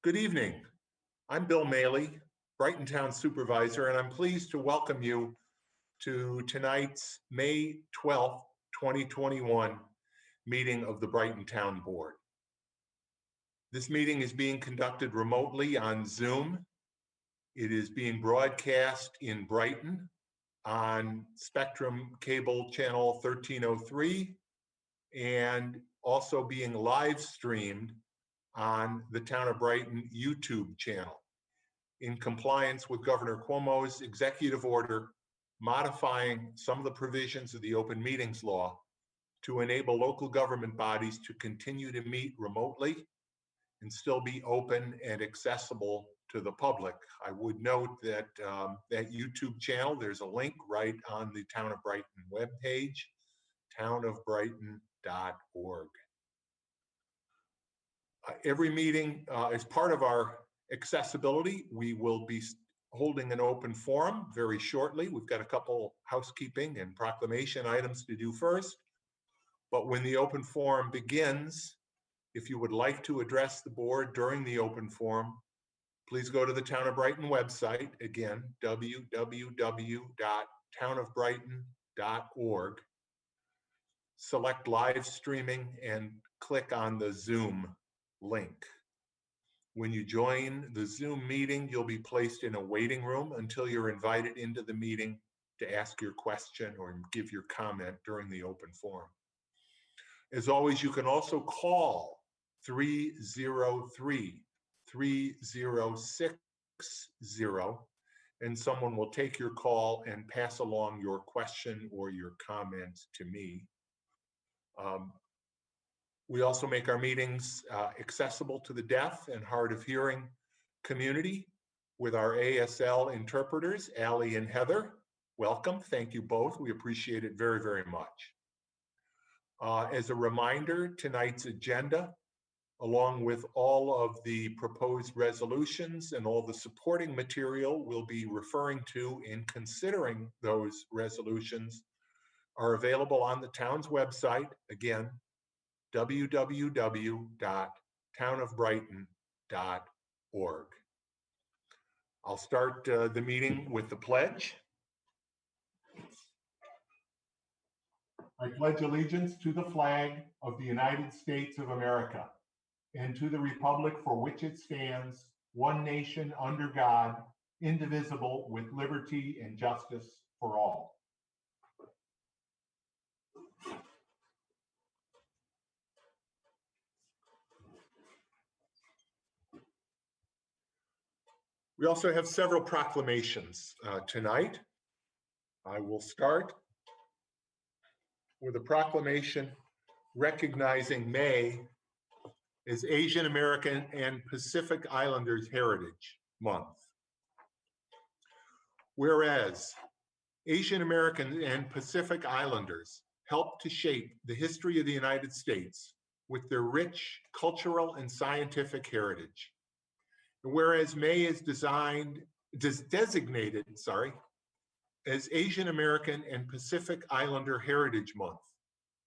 Good evening. I'm Bill Maley, Brighton Town Supervisor, and I'm pleased to welcome you to tonight's May 12th, 2021 meeting of the Brighton Town Board. This meeting is being conducted remotely on Zoom. It is being broadcast in Brighton on Spectrum Cable Channel 1303 and also being live streamed on the Town of Brighton YouTube channel in compliance with Governor Cuomo's executive order modifying some of the provisions of the Open Meetings Law to enable local government bodies to continue to meet remotely and still be open and accessible to the public. I would note that that YouTube channel, there's a link right on the Town of Brighton webpage, townofbrighton.org. Every meeting, as part of our accessibility, we will be holding an open forum very shortly. We've got a couple housekeeping and proclamation items to do first. But when the open forum begins, if you would like to address the board during the open forum, please go to the Town of Brighton website, again, www.townofbrighton.org. Select live streaming and click on the Zoom link. When you join the Zoom meeting, you'll be placed in a waiting room until you're invited into the meeting to ask your question or give your comment during the open forum. As always, you can also call 303-3060 and someone will take your call and pass along your question or your comment to me. We also make our meetings accessible to the deaf and hard of hearing community with our ASL interpreters, Allie and Heather. Welcome, thank you both. We appreciate it very, very much. As a reminder, tonight's agenda, along with all of the proposed resolutions and all the supporting material we'll be referring to in considering those resolutions, are available on the town's website, again, www.townofbrighton.org. I'll start the meeting with the pledge. I pledge allegiance to the flag of the United States of America and to the republic for which it stands, one nation under God, indivisible, with liberty and justice for all. We also have several proclamations tonight. I will start with a proclamation recognizing May as Asian American and Pacific Islanders Heritage Month. Whereas Asian American and Pacific Islanders helped to shape the history of the United States with their rich cultural and scientific heritage. Whereas May is designated as Asian American and Pacific Islander Heritage Month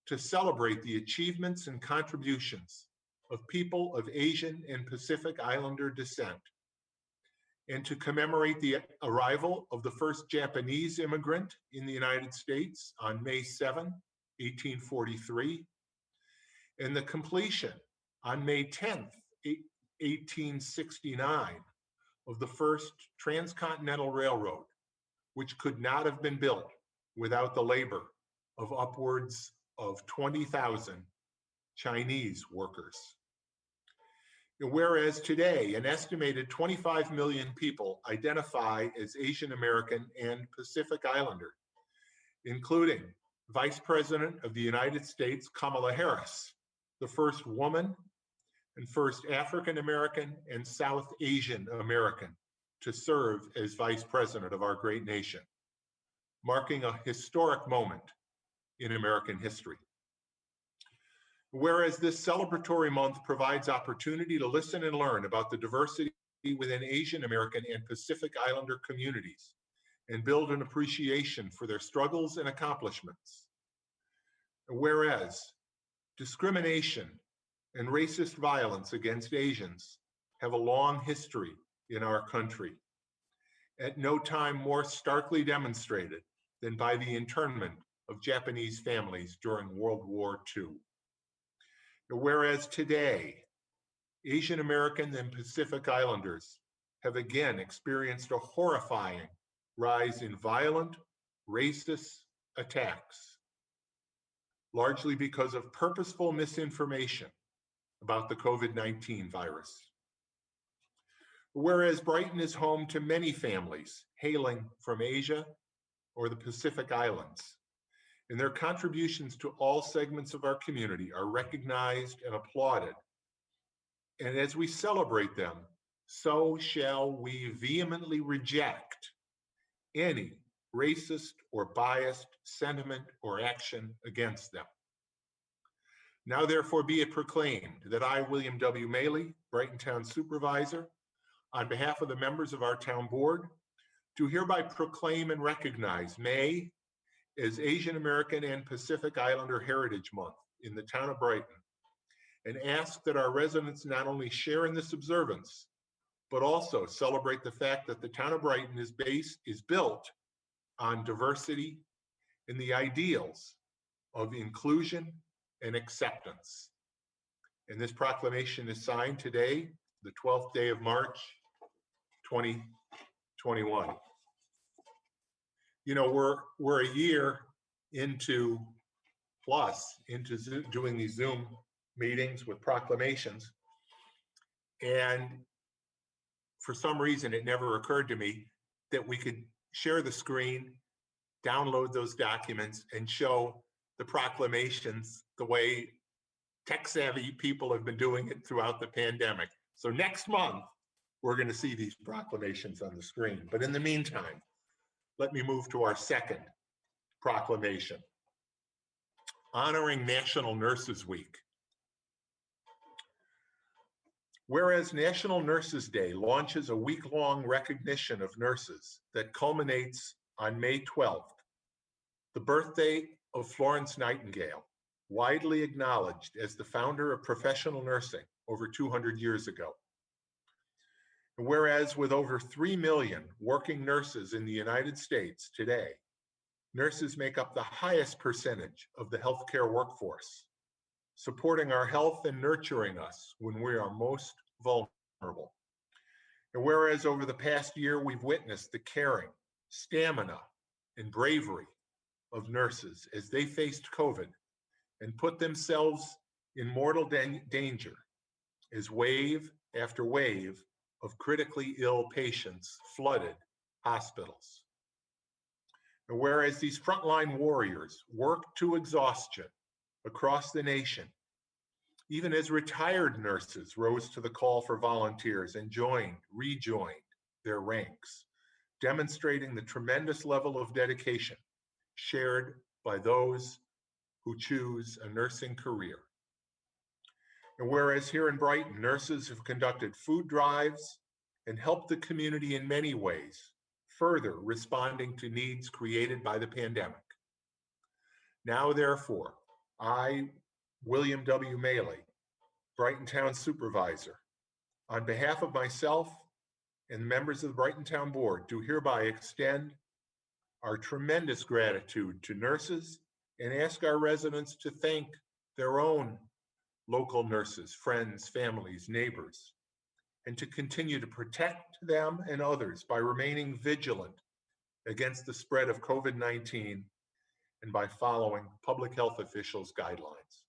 to celebrate the achievements and contributions of people of Asian and Pacific Islander descent, and to commemorate the arrival of the first Japanese immigrant in the United States on May 7, 1843, and the completion on May 10th, 1869, of the first transcontinental railroad, which could not have been built without the labor of upwards of 20,000 Chinese workers. And whereas today, an estimated 25 million people identify as Asian American and Pacific Islander, including Vice President of the United States, Kamala Harris, the first woman and first African American and South Asian American to serve as Vice President of our great nation, marking a historic moment in American history. Whereas this celebratory month provides opportunity to listen and learn about the diversity within Asian American and Pacific Islander communities and build an appreciation for their struggles and accomplishments. Whereas discrimination and racist violence against Asians have a long history in our country, at no time more starkly demonstrated than by the internment of Japanese families during World War II. Whereas today, Asian American and Pacific Islanders have again experienced a horrifying rise in violent, racist attacks, largely because of purposeful misinformation about the COVID-19 virus. Whereas Brighton is home to many families hailing from Asia or the Pacific Islands, and their contributions to all segments of our community are recognized and applauded. And as we celebrate them, so shall we vehemently reject any racist or biased sentiment or action against them. Now therefore be it proclaimed that I, William W. Maley, Brighton Town Supervisor, on behalf of the members of our town board, do hereby proclaim and recognize May as Asian American and Pacific Islander Heritage Month in the town of Brighton, and ask that our residents not only share in this observance, but also celebrate the fact that the town of Brighton is built on diversity and the ideals of inclusion and acceptance. And this proclamation is signed today, the 12th day of March, 2021. You know, we're a year into doing these Zoom meetings with proclamations. And for some reason, it never occurred to me that we could share the screen, download those documents, and show the proclamations the way tech-savvy people have been doing it throughout the pandemic. So next month, we're going to see these proclamations on the screen. But in the meantime, let me move to our second proclamation, honoring National Nurses Week. Whereas National Nurses Day launches a week-long recognition of nurses that culminates on May 12th, the birthday of Florence Nightingale, widely acknowledged as the founder of professional nursing over 200 years ago. And whereas with over 3 million working nurses in the United States today, nurses make up the highest percentage of the healthcare workforce, supporting our health and nurturing us when we are most vulnerable. And whereas over the past year, we've witnessed the caring, stamina, and bravery of nurses as they faced COVID and put themselves in mortal danger as wave after wave of critically ill patients flooded hospitals. And whereas these frontline warriors worked to exhaustion across the nation, even as retired nurses rose to the call for volunteers and rejoined their ranks, demonstrating the tremendous level of dedication shared by those who choose a nursing career. And whereas here in Brighton, nurses have conducted food drives and helped the community in many ways, further responding to needs created by the pandemic. Now, therefore, I, William W. Maley, Brighton Town Supervisor, on behalf of myself and members of the Brighton Town Board, do hereby extend our tremendous gratitude to nurses and ask our residents to thank their own local nurses, friends, families, neighbors, and to continue to protect them and others by remaining vigilant against the spread of COVID-19 and by following public health officials' guidelines.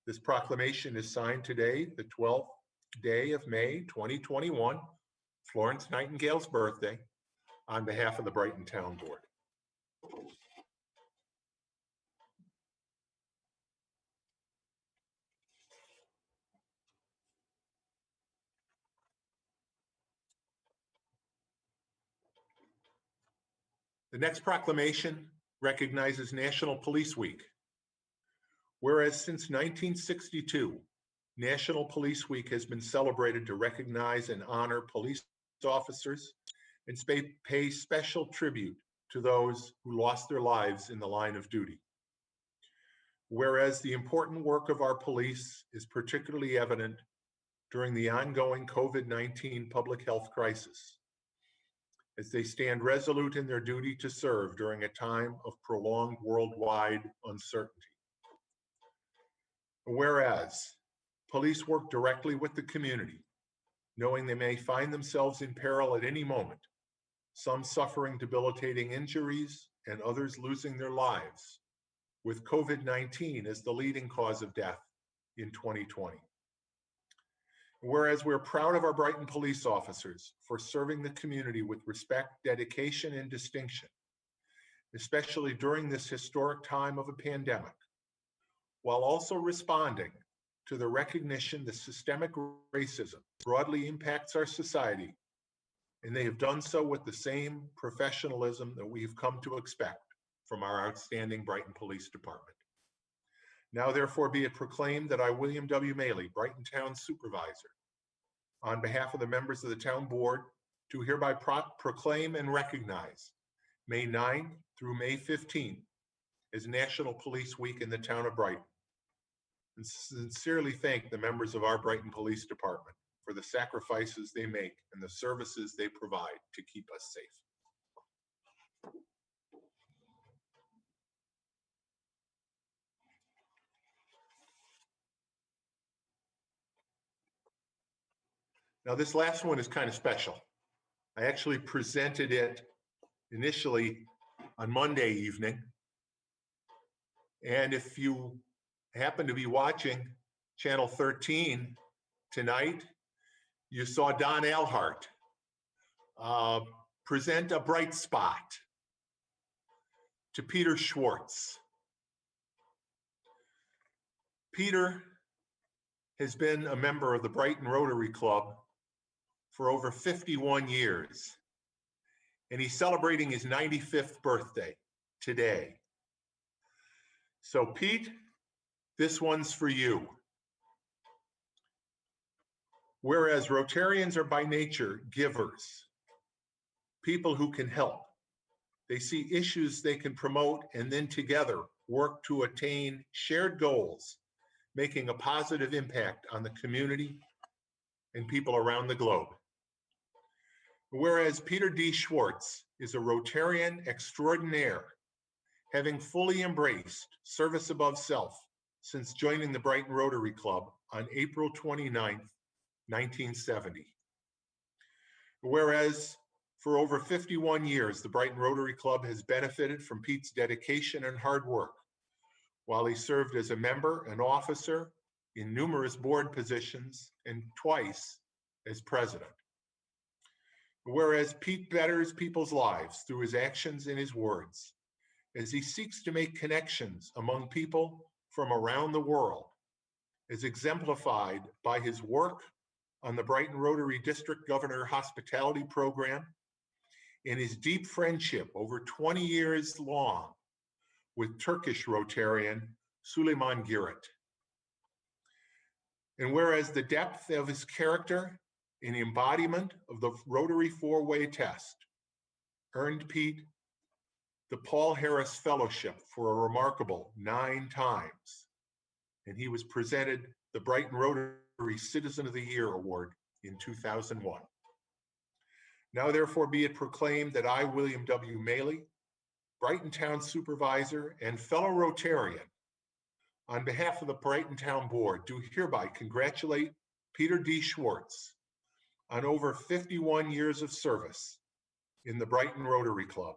This proclamation is signed today, the 12th day of May, 2021, Florence Nightingale's birthday, on behalf of the Brighton Town Board. The next proclamation recognizes National Police Week. Whereas since 1962, National Police Week has been celebrated to recognize and honor police officers and pay special tribute to those who lost their lives in the line of duty. Whereas the important work of our police is particularly evident during the ongoing COVID-19 public health crisis, as they stand resolute in their duty to serve during a time of prolonged worldwide uncertainty. Whereas police work directly with the community, knowing they may find themselves in peril at any moment, some suffering debilitating injuries and others losing their lives, with COVID-19 as the leading cause of death in 2020. Whereas we're proud of our Brighton police officers for serving the community with respect, dedication, and distinction, especially during this historic time of a pandemic, while also responding to the recognition that systemic racism broadly impacts our society, and they have done so with the same professionalism that we've come to expect from our outstanding Brighton Police Department. Now, therefore, be it proclaimed that I, William W. Maley, Brighton Town Supervisor, on behalf of the members of the Town Board, do hereby proclaim and recognize May 9th through May 15th as National Police Week in the town of Brighton, and sincerely thank the members of our Brighton Police Department for the sacrifices they make and the services they provide to keep us safe. Now, this last one is kind of special. I actually presented it initially on Monday evening. And if you happen to be watching Channel 13 tonight, you saw Don Alhart present a bright spot to Peter Schwartz. Peter has been a member of the Brighton Rotary Club for over 51 years, and he's celebrating his 95th birthday today. So Pete, this one's for you. Whereas Rotarians are by nature givers, people who can help, they see issues they can promote and then together work to attain shared goals, making a positive impact on the community and people around the globe. Whereas Peter D. Schwartz is a Rotarian extraordinaire, having fully embraced service above self since joining the Brighton Rotary Club on April 29th, 1970. Whereas for over 51 years, the Brighton Rotary Club has benefited from Pete's dedication and hard work, while he served as a member and officer in numerous board positions and twice as president. Whereas Pete betters people's lives through his actions and his words, as he seeks to make connections among people from around the world, as exemplified by his work on the Brighton Rotary District Governor Hospitality Program and his deep friendship over 20 years long with Turkish Rotarian Süleyman Girit. And whereas the depth of his character and embodiment of the Rotary four-way test earned Pete the Paul Harris Fellowship for a remarkable 9 times, and he was presented the Brighton Rotary Citizen of the Year Award in 2001. Now therefore be it proclaimed that I, William W. Maley, Brighton Town Supervisor and fellow Rotarian, on behalf of the Brighton Town Board, do hereby congratulate Peter D. Schwartz on over 51 years of service in the Brighton Rotary Club,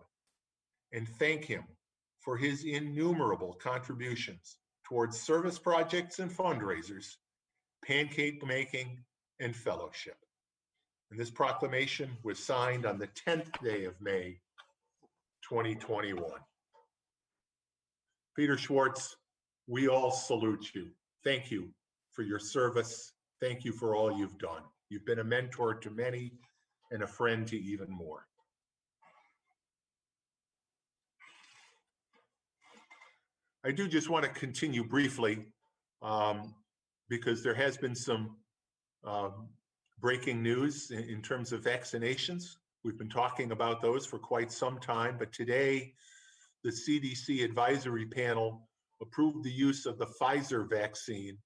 and thank him for his innumerable contributions towards service projects and fundraisers, pancake making, and fellowship. And this proclamation was signed on the 10th day of May, 2021. Peter Schwartz, we all salute you. Thank you for your service. Thank you for all you've done. You've been a mentor to many and a friend to even more. I do just want to continue briefly because there has been some breaking news in terms of vaccinations. We've been talking about those for quite some time, but today the CDC advisory panel approved the use of the Pfizer vaccine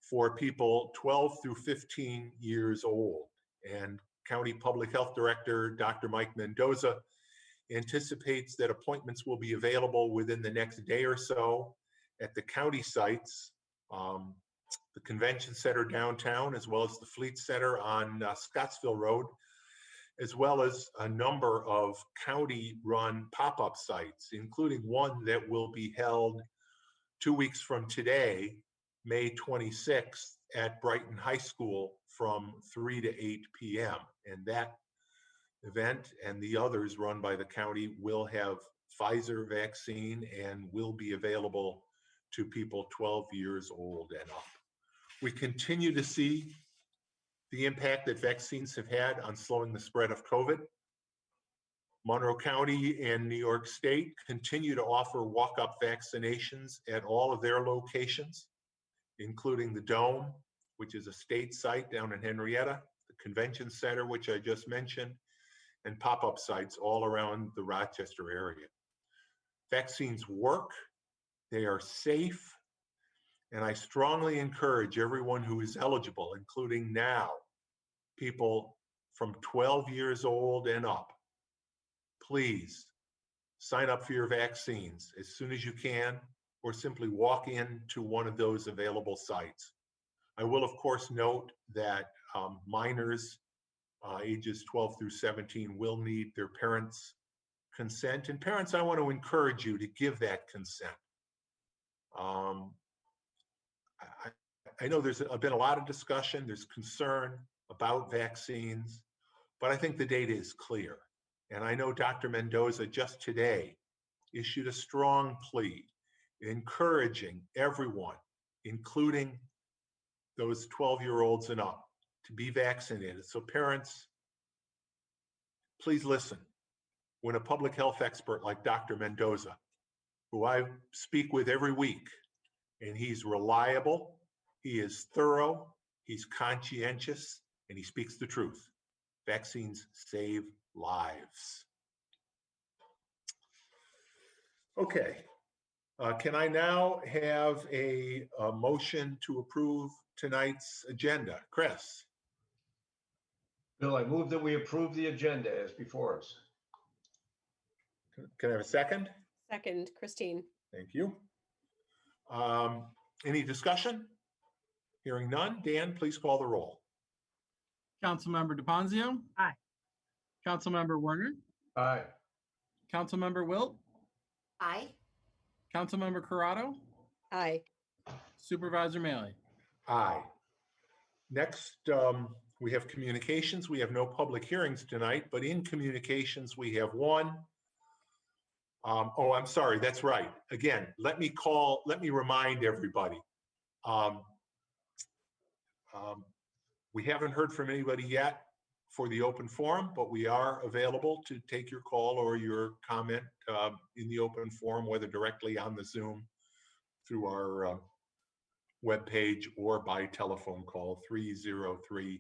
for people 12 through 15 years old. And County Public Health Director, Dr. Mike Mendoza, anticipates that appointments will be available within the next day or so at the county sites, the Convention Center downtown, as well as the Fleet Center on Scottsville Road, as well as a number of county-run pop-up sites, including one that will be held 2 weeks from today, May 26th, at Brighton High School from 3 to 8 p.m. And that event and the others run by the county will have Pfizer vaccine and will be available to people 12 years old and up. We continue to see the impact that vaccines have had on slowing the spread of COVID. Monroe County and New York State continue to offer walk-up vaccinations at all of their locations, including the Dome, which is a state site down in Henrietta, the Convention Center, which I just mentioned, and pop-up sites all around the Rochester area. Vaccines work, they are safe, and I strongly encourage everyone who is eligible, including now, people from 12 years old and up, please sign up for your vaccines as soon as you can, or simply walk into one of those available sites. I will, of course, note that minors ages 12 through 17 will need their parents' consent. And parents, I want to encourage you to give that consent. I know there's been a lot of discussion, there's concern about vaccines, but I think the data is clear. And I know Dr. Mendoza just today issued a strong plea encouraging everyone, including those 12-year-olds and up, to be vaccinated. So parents, please listen. When a public health expert like Dr. Mendoza, who I speak with every week, and he's reliable, he is thorough, he's conscientious, and he speaks the truth. Vaccines save lives. Okay, can I now have a motion to approve tonight's agenda? Chris? Bill, I move that we approve the agenda as before us. Can I have a second? Second, Christine. Thank you. Any discussion? Hearing none. Dan, please call the roll. Councilmember DePonzio. Aye. Councilmember Werner. Aye. Councilmember Wilt. Aye. Councilmember Corrado. Aye. Supervisor Maley. Aye. Next, we have communications. We have no public hearings tonight, but in communications, we have one. Oh, I'm sorry, that's right. Again, let me remind everybody. We haven't heard from anybody yet for the open forum, but we are available to take your call or your comment in the open forum, whether directly on the Zoom through our webpage or by telephone call 303-3060.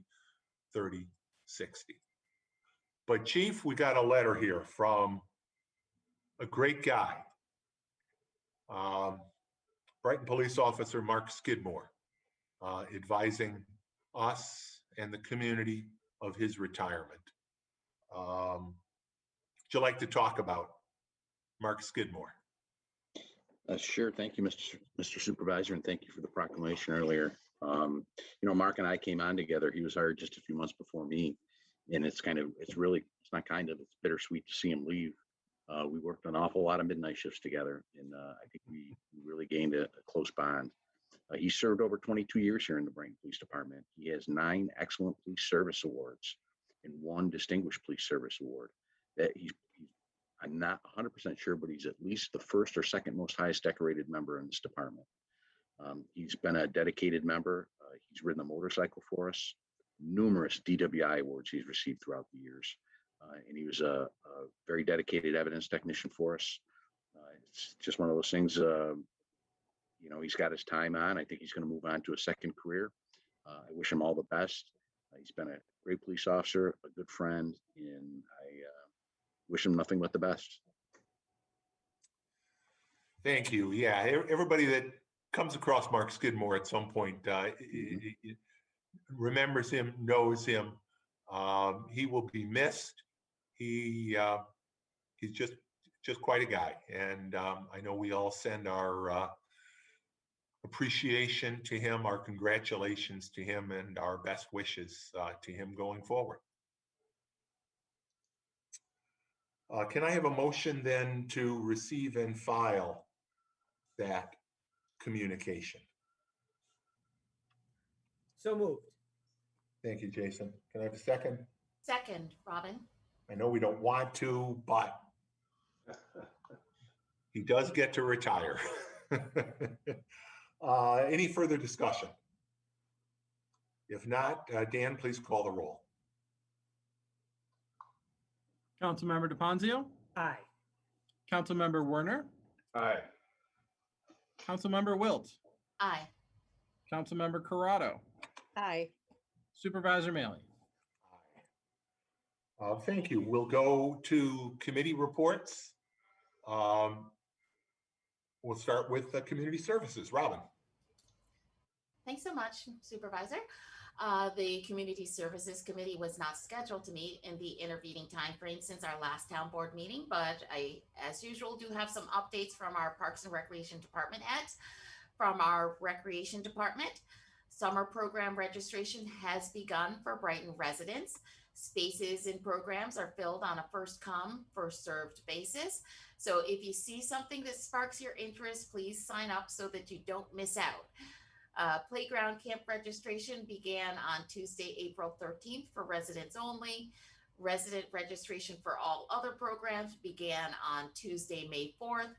But Chief, we got a letter here from a great guy, Brighton Police Officer Mark Skidmore, advising us and the community of his retirement. Would you like to talk about Mark Skidmore? Sure. Thank you, Mr. Supervisor, and thank you for the proclamation earlier. Mark and I came on together. He was hired just a few months before me, and it's bittersweet to see him leave. We worked an awful lot of midnight shifts together, and I think we really gained a close bond. He served over 22 years here in the Brighton Police Department. He has 9 Excellent Police Service Awards and 1 Distinguished Police Service Award. I'm not 100% sure, but he's at least the first or second most highest decorated member in this department. He's been a dedicated member. He's ridden a motorcycle for us. Numerous DWI awards he's received throughout the years. And he was a very dedicated evidence technician for us. It's just one of those things, he's got his time on. I think he's going to move on to a second career. I wish him all the best. He's been a great police officer, a good friend, and I wish him nothing but the best. Thank you. Yeah, everybody that comes across Mark Skidmore at some point, remembers him, knows him. He will be missed. He's just quite a guy, and I know we all send our appreciation to him, our congratulations to him, and our best wishes to him going forward. Can I have a motion then to receive and file that communication? So moved. Thank you, Jason. Can I have a second? Second, Robin. I know we don't want to, but he does get to retire. Any further discussion? If not, Dan, please call the roll. Councilmember DePonzio, Aye. Councilmember Werner, Aye. Councilmember Wilt, Aye. Councilmember Corrado, Aye. Supervisor Mailey. Thank you. We'll go to committee reports. We'll start with Community Services. Robin. Thanks so much, Supervisor. The Community Services Committee was not scheduled to meet in the intervening timeframe since our last town board meeting, but I, as usual, do have some updates from our Parks and Recreation Department heads. From our Recreation Department, summer program registration has begun for Brighton residents. Spaces in programs are filled on a first come, first served basis. So if you see something that sparks your interest, please sign up so that you don't miss out. Playground camp registration began on Tuesday, April 13th for residents only. Resident registration for all other programs began on Tuesday, May 4th.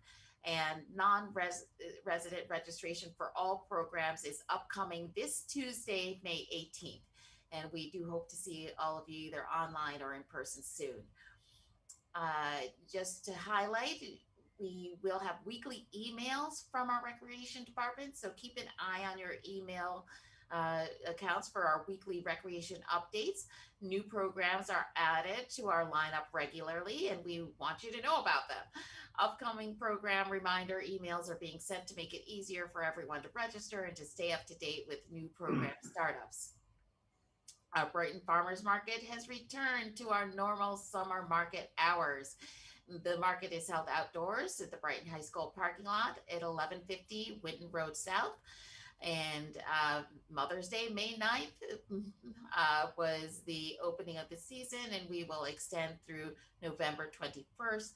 And non-resident registration for all programs is upcoming this Tuesday, May 18th. And we do hope to see all of you either online or in person soon. Just to highlight, we will have weekly emails from our Recreation Department, so keep an eye on your email accounts for our weekly recreation updates. New programs are added to our lineup regularly, and we want you to know about them. Upcoming program reminder emails are being sent to make it easier for everyone to register and to stay up to date with new program startups. Our Brighton Farmers Market has returned to our normal summer market hours. The market is held outdoors at the Brighton High School parking lot at 1150 Winton Road South. And Mother's Day, May 9th, was the opening of the season, and we will extend through November 21st.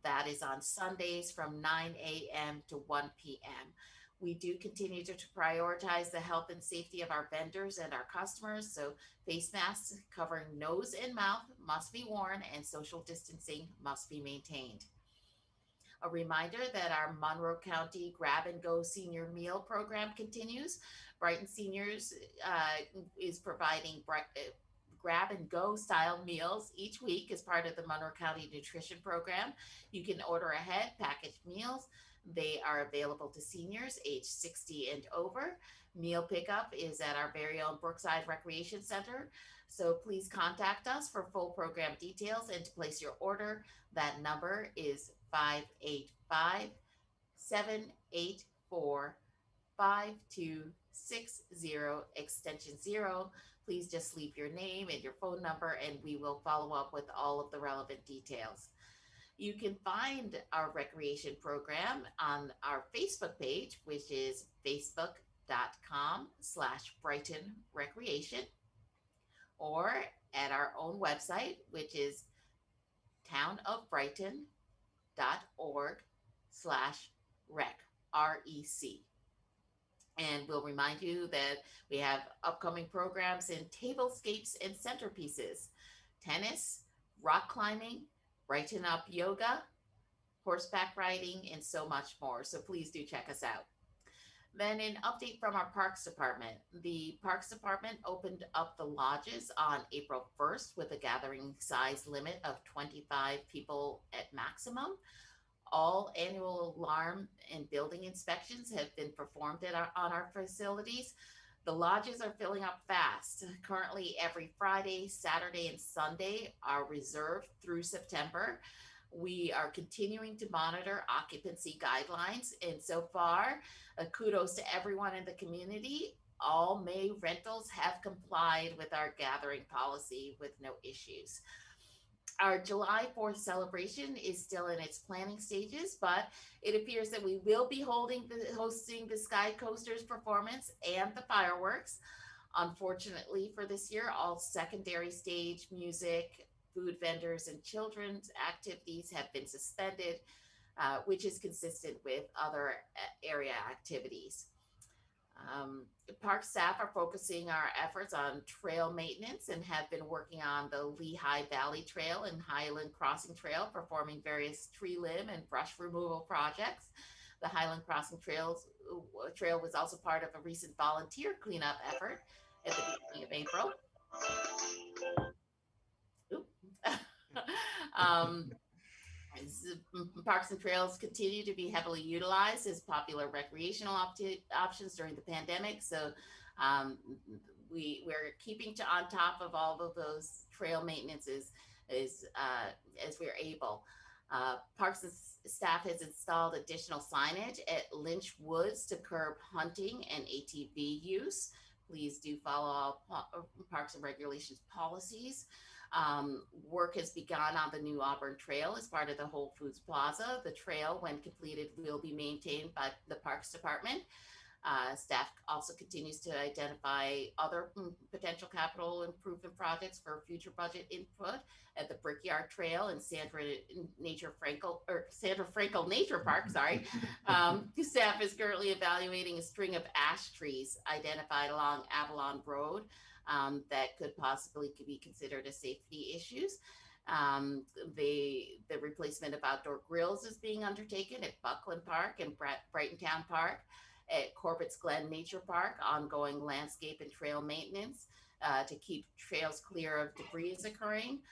That is on Sundays from 9 a.m. to 1 p.m. We do continue to prioritize the health and safety of our vendors and our customers. So face masks covering nose and mouth must be worn, and social distancing must be maintained. A reminder that our Monroe County Grab and Go Senior Meal Program continues. Brighton Seniors is providing grab and go style meals each week as part of the Monroe County Nutrition Program. You can order ahead packaged meals. They are available to seniors age 60 and over. Meal pickup is at our very own Brookside Recreation Center. So please contact us for full program details and to place your order. That number is 585-784-5260, extension 0. Please just leave your name and your phone number, and we will follow up with all of the relevant details. You can find our recreation program on our Facebook page, which is facebook.com/Brighton Recreation, or at our own website, which is townofbrighton.org/rec, REC. And we'll remind you that we have upcoming programs in tablescapes and centerpieces, tennis, rock climbing, Brighten Up yoga, horseback riding, and so much more. So please do check us out. Then an update from our Parks Department. The Parks Department opened up the lodges on April 1st with a gathering size limit of 25 people at maximum. All annual alarm and building inspections have been performed on our facilities. The lodges are filling up fast. Currently, every Friday, Saturday, and Sunday are reserved through September. We are continuing to monitor occupancy guidelines, and so far, kudos to everyone in the community. All May rentals have complied with our gathering policy with no issues. Our July 4th celebration is still in its planning stages, but it appears that we will be hosting the Sky Coasters performance and the fireworks. Unfortunately for this year, all secondary stage music, food vendors, and children's activities have been suspended, which is consistent with other area activities. Park staff are focusing our efforts on trail maintenance and have been working on the Lehigh Valley Trail and Highland Crossing Trail, performing various tree limb and brush removal projects. The Highland Crossing Trail was also part of a recent volunteer cleanup effort at the beginning of April. Parks and trails continue to be heavily utilized as popular recreational options during the pandemic. So we're keeping on top of all of those trail maintenances as we're able. Parks and staff has installed additional signage at Lynch Woods to curb hunting and ATV use. Please do follow all Parks and Regulations policies. Work has begun on the new Auburn Trail as part of the Whole Foods Plaza. The trail, when completed, will be maintained by the Parks Department. Staff also continues to identify other potential capital improvement projects for future budget input at the Brickyard Trail and Sandra Frankel Nature Park. Staff is currently evaluating a string of ash trees identified along Avalon Road that could possibly be considered as safety issues. The replacement of outdoor grills is being undertaken at Buckland Park and Brighton Town Park. At Corbett's Glen Nature Park, ongoing landscape and trail maintenance to keep trails clear of debris is occurring.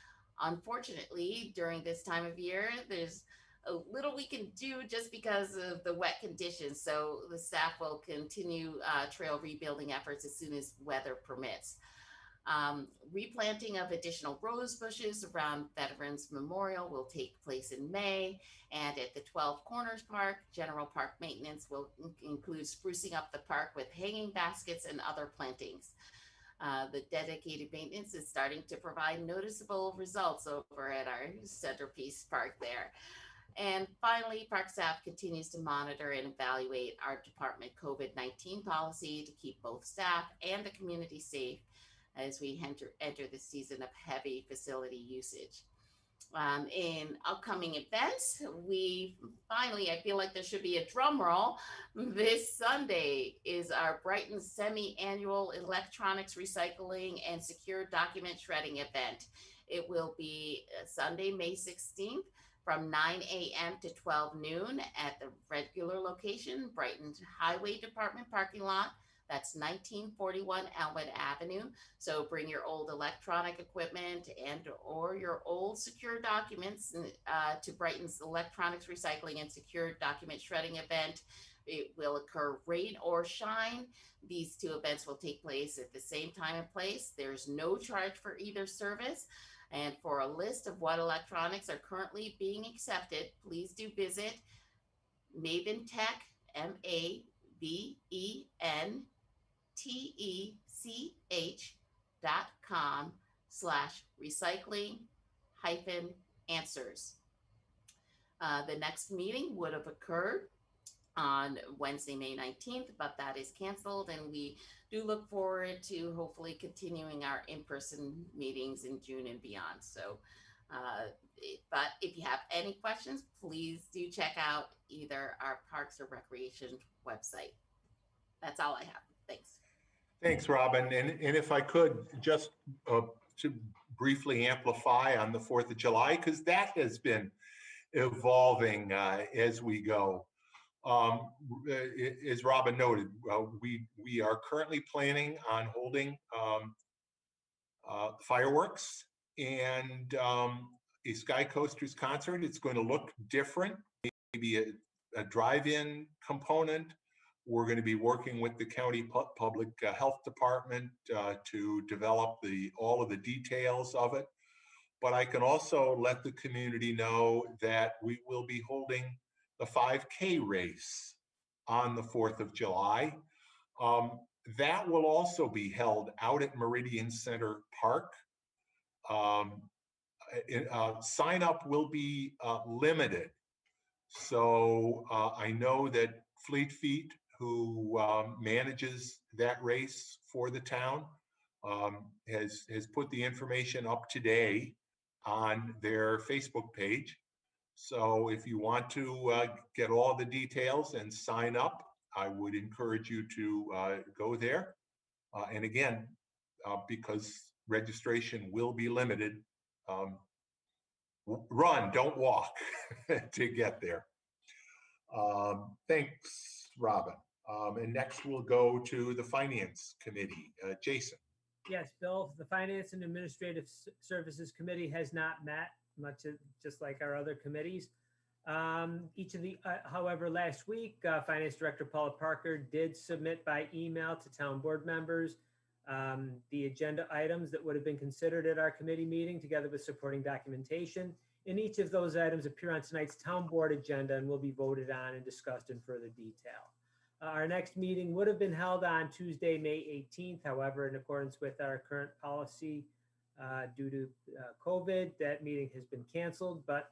Unfortunately, during this time of year, there's a little we can do just because of the wet conditions. So the staff will continue trail rebuilding efforts as soon as weather permits. Replanting of additional rose bushes around Veterans Memorial will take place in May, and at the 12 Corners Park, general park maintenance will include sprucing up the park with hanging baskets and other plantings. The dedicated maintenance is starting to provide noticeable results over at our centerpiece park there. And finally, park staff continues to monitor and evaluate our department COVID-19 policy to keep both staff and the community safe as we enter the season of heavy facility usage. In upcoming events, I feel like there should be a drum roll. This Sunday is our Brighton semi-annual electronics recycling and secure document shredding event. It will be Sunday, May 16th from 9 a.m. to 12 noon at the regular location, Brighton Highway Department parking lot. That's 1941 Elmwood Avenue. So bring your old electronic equipment and or your old secure documents to Brighton's electronics recycling and secure document shredding event. It will occur rain or shine. These two events will take place at the same time and place. There's no charge for either service. And for a list of what electronics are currently being accepted, please do visit Maven Tech, MAVENTech.com/recycling-answers. The next meeting would have occurred on Wednesday, May 19th, but that is canceled, and we do look forward to hopefully continuing our in-person meetings in June and beyond. So, but if you have any questions, please do check out either our Parks or Recreation website. That's all I have. Thanks. Thanks, Robin. And if I could just to briefly amplify on the 4th of July, because that has been evolving as we go. As Robin noted, we are currently planning on holding fireworks and a Sky Coasters concert. It's going to look different, maybe a drive-in component. We're going to be working with the county public health department to develop all of the details of it. but I can also let the community know that we will be holding the 5K race on the 4th of July. That will also be held out at Meridian Center Park. Sign up will be limited. So I know that Fleet Feet, who manages that race for the town, has put the information up today on their Facebook page. So if you want to get all the details and sign up, I would encourage you to go there. And again, because registration will be limited, run, don't walk to get there. Thanks, Robin. And next we'll go to the Finance Committee. Jason. Yes, Bill, the Finance and Administrative Services Committee has not met, just like our other committees. However, last week, Finance Director Paula Parker did submit by email to town board members the agenda items that would have been considered at our committee meeting, together with supporting documentation. And each of those items appear on tonight's town board agenda and will be voted on and discussed in further detail. Our next meeting would have been held on Tuesday, May 18th. However, in accordance with our current policy, due to COVID, that meeting has been canceled. But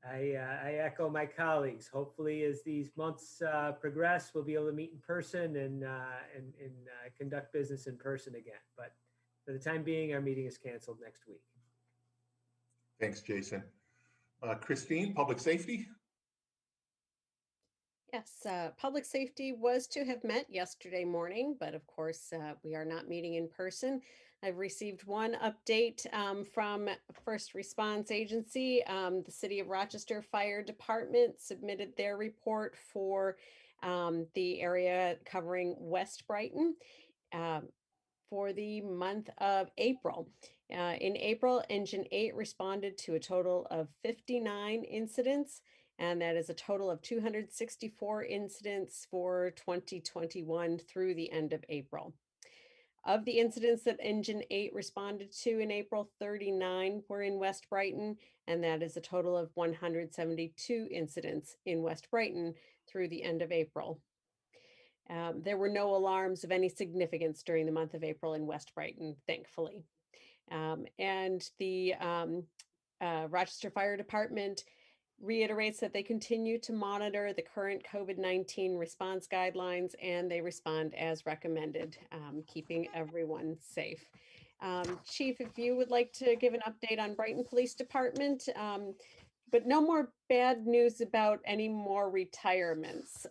I echo my colleagues. Hopefully, as these months progress, we'll be able to meet in person and conduct business in person again. But for the time being, our meeting is canceled next week. Thanks, Jason. Christine, Public Safety. Yes, public safety was to have met yesterday morning, but of course, we are not meeting in person. I've received one update from First Response Agency. The City of Rochester Fire Department submitted their report for the area covering West Brighton for the month of April. In April, Engine 8 responded to a total of 59 incidents, and that is a total of 264 incidents for 2021 through the end of April. Of the incidents that Engine 8 responded to in April, 39 were in West Brighton, and that is a total of 172 incidents in West Brighton through the end of April. There were no alarms of any significance during the month of April in West Brighton, thankfully. And the Rochester Fire Department reiterates that they continue to monitor the current COVID-19 response guidelines, and they respond as recommended, keeping everyone safe. Chief, if you would like to give an update on Brighton Police Department, but no more bad news about any more retirements.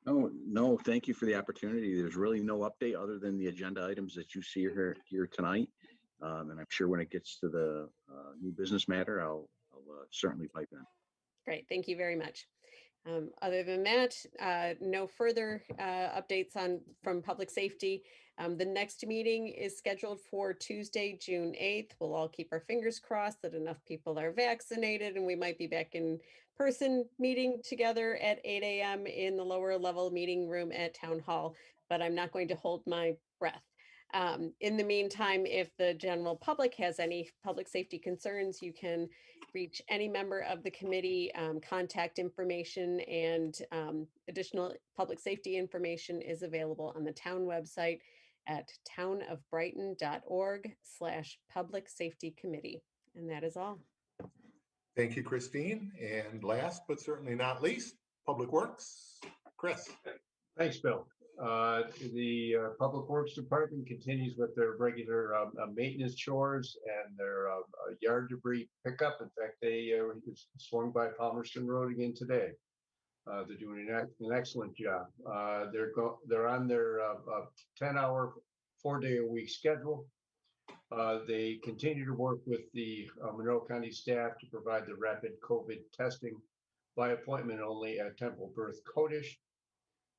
No, thank you for the opportunity. There's really no update other than the agenda items that you see here tonight. And I'm sure when it gets to the new business matter, I'll certainly pipe in. Great, thank you very much. Other than that, no further updates from public safety. The next meeting is scheduled for Tuesday, June 8th. We'll all keep our fingers crossed that enough people are vaccinated and we might be back in person meeting together at 8 a.m. in the lower level meeting room at Town Hall, but I'm not going to hold my breath. In the meantime, if the general public has any public safety concerns, you can reach any member of the committee. Contact information and additional public safety information is available on the town website at townofbrighton.org/public safety committee. And that is all. Thank you, Christine. And last but certainly not least, Public Works. Chris. Thanks, Bill. The Public Works Department continues with their regular maintenance chores and their yard debris pickup. In fact, they swung by Palmerston Road again today. They're doing an excellent job. They're on their 10-hour, 4-day-a-week schedule. They continue to work with the Monroe County staff to provide the rapid COVID testing by appointment only at Temple Birth Codish.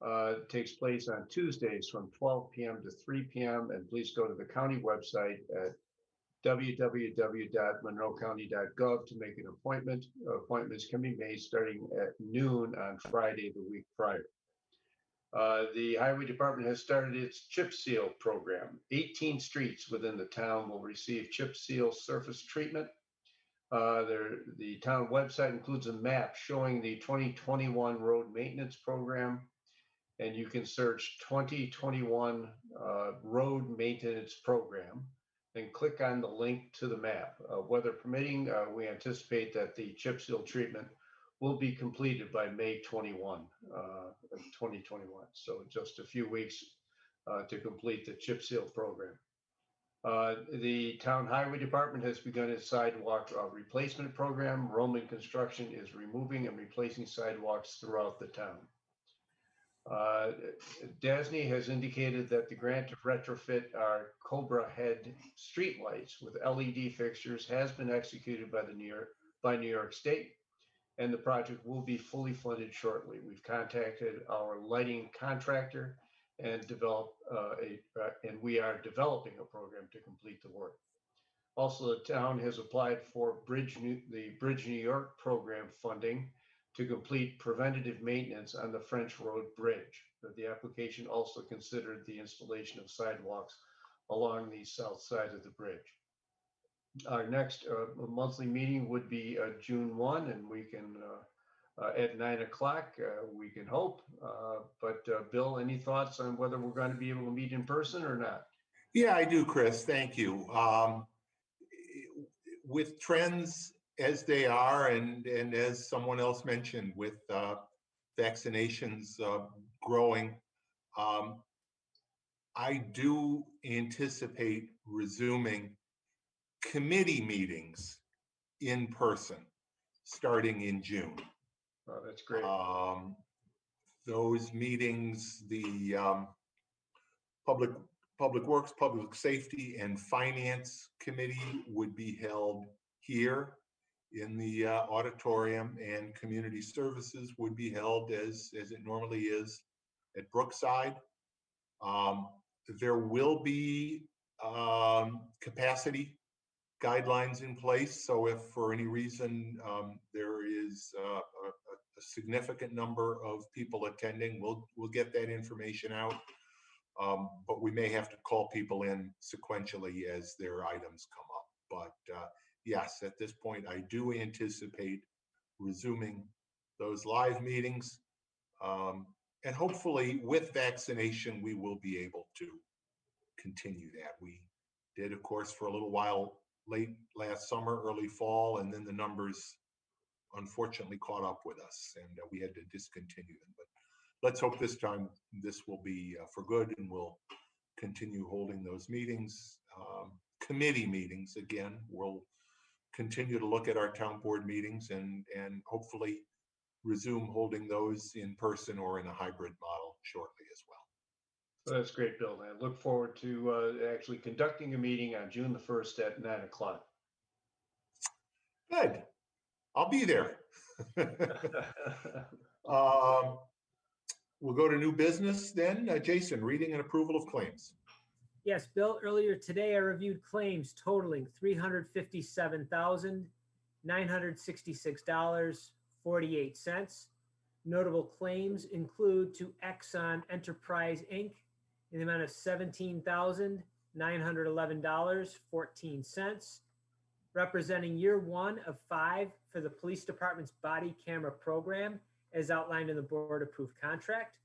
It takes place on Tuesdays from 12 p.m. to 3 p.m. And please go to the county website at www.monroecounty.gov to make an appointment. Appointments can be made starting at noon on Friday the week prior. The Highway Department has started its chip seal program. 18 streets within the town will receive chip seal surface treatment The town website includes a map showing the 2021 road maintenance program. And you can search 2021 road maintenance program and click on the link to the map. Weather permitting, we anticipate that the chip seal treatment will be completed by May 21, 2021. So just a few weeks to complete the chip seal program. The town highway department has begun its sidewalk replacement program. Roman Construction is removing and replacing sidewalks throughout the town. DASNY has indicated that the grant to retrofit our Cobra Head streetlights with LED fixtures has been executed by New York State, and the project will be fully funded shortly. We've contacted our lighting contractor and we are developing a program to complete the work. Also, the town has applied for the Bridge New York program funding to complete preventative maintenance on the French Road Bridge. The application also considered the installation of sidewalks along the south side of the bridge. Our next monthly meeting would be June 1, and we can, at 9 o'clock, we can hope. But Bill, any thoughts on whether we're going to be able to meet in person or not? Yeah, I do, Chris. Thank you. With trends as they are, and as someone else mentioned, with vaccinations growing, I do anticipate resuming committee meetings in person starting in June. Oh, that's great. Those meetings, the Public Works, Public Safety, and Finance Committee would be held here in the auditorium, and Community Services would be held as it normally is at Brookside. There will be capacity guidelines in place, so if for any reason there is a significant number of people attending, we'll get that information out. But we may have to call people in sequentially as their items come up. But yes, at this point, I do anticipate resuming those live meetings. And hopefully with vaccination, we will be able to continue that. We did, of course, for a little while late last summer, early fall, and then the numbers unfortunately caught up with us and we had to discontinue them. But let's hope this time this will be for good, and we'll continue holding those meetings. Committee meetings, again, we'll continue to look at our town board meetings and hopefully resume holding those in person or in a hybrid model shortly as well. So that's great, Bill. I look forward to actually conducting a meeting on June the 1st at 9 o'clock. Good. I'll be there. We'll go to new business then. Jason, reading and approval of claims. Yes, Bill, earlier today I reviewed claims totaling $357,966.48. Notable claims include to Exxon Enterprise, Inc. in the amount of $17,911.14, representing year 1 of 5 for the police department's body camera program as outlined in the board approved contract.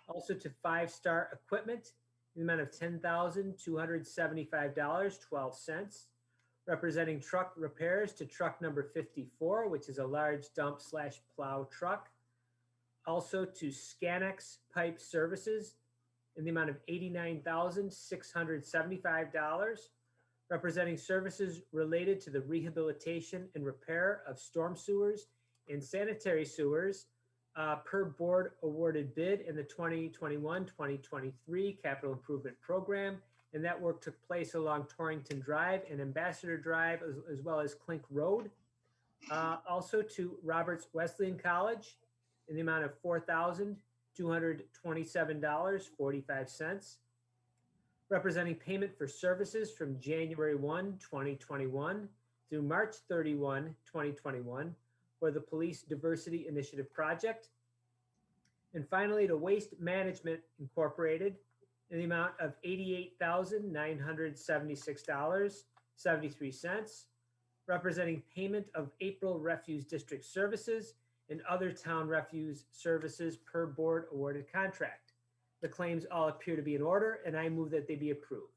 Also to 5 Star Equipment in the amount of $10,275.12, representing truck repairs to truck number 54, which is a large dump / plow truck. Also to Scanex Pipe Services in the amount of $89,675, representing services related to the rehabilitation and repair of storm sewers and sanitary sewers per board awarded bid in the 2021-2023 capital improvement program. And that work took place along Torrington Drive and Ambassador Drive, as well as Clink Road. Also to Roberts Wesleyan College in the amount of $4,227.45, representing payment for services from January 1, 2021 through March 31, 2021 for the Police Diversity Initiative Project. And finally, to Waste Management Incorporated in the amount of $88,976.73, representing payment of April Refuse District services and other town refuse services per board awarded contract. The claims all appear to be in order, and I move that they be approved.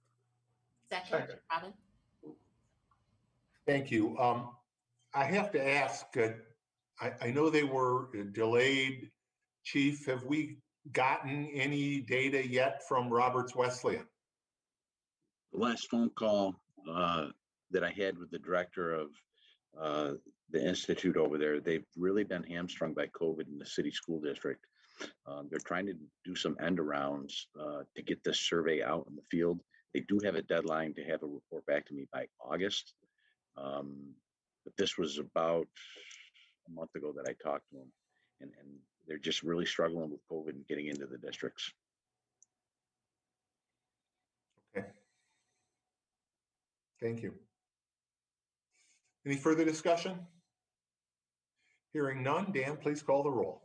Second, Second. Robin. Thank you. I have to ask, I know they were delayed. Chief, have we gotten any data yet from Roberts Wesleyan? The last phone call that I had with the director of the institute over there, they've really been hamstrung by COVID in the city school district. They're trying to do some end arounds to get this survey out in the field. They do have a deadline to have a report back to me by August. But this was about a month ago that I talked to them, and they're just really struggling with COVID and getting into the districts. Okay. Thank you. Any further discussion? Hearing none, Dan, please call the roll.